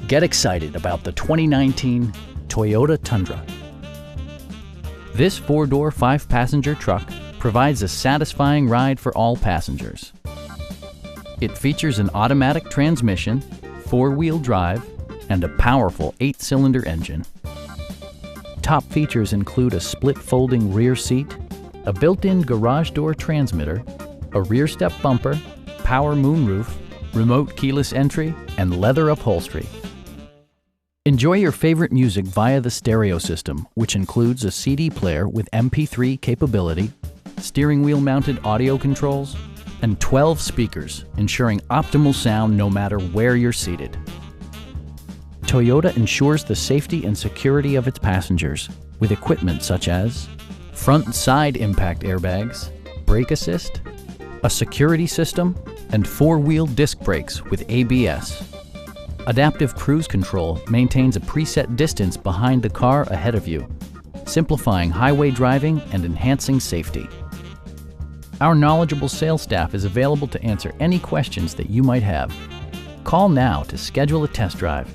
Get excited about the 2019 Toyota Tundra. This four-door, five-passenger truck provides a satisfying ride for all passengers. It features an automatic transmission, four-wheel drive, and a powerful 8-cylinder engine. Top features include a split folding rear seat, a built-in garage door transmitter, a rear step bumper, power moonroof, remote keyless entry, and leather upholstery. Enjoy your favorite music via the stereo system, which includes a CD player with MP3 capability, steering wheel mounted audio controls, and 12 speakers, ensuring optimal sound no matter where you're seated. Toyota ensures the safety and security of its passengers with equipment such as front and side impact airbags, brake assist, a security system, and four-wheel disc brakes with ABS. Adaptive Cruise Control maintains a preset distance behind the car ahead of you, simplifying highway driving and enhancing safety. Our knowledgeable sales staff is available to answer any questions that you might have. Call now to schedule a test drive.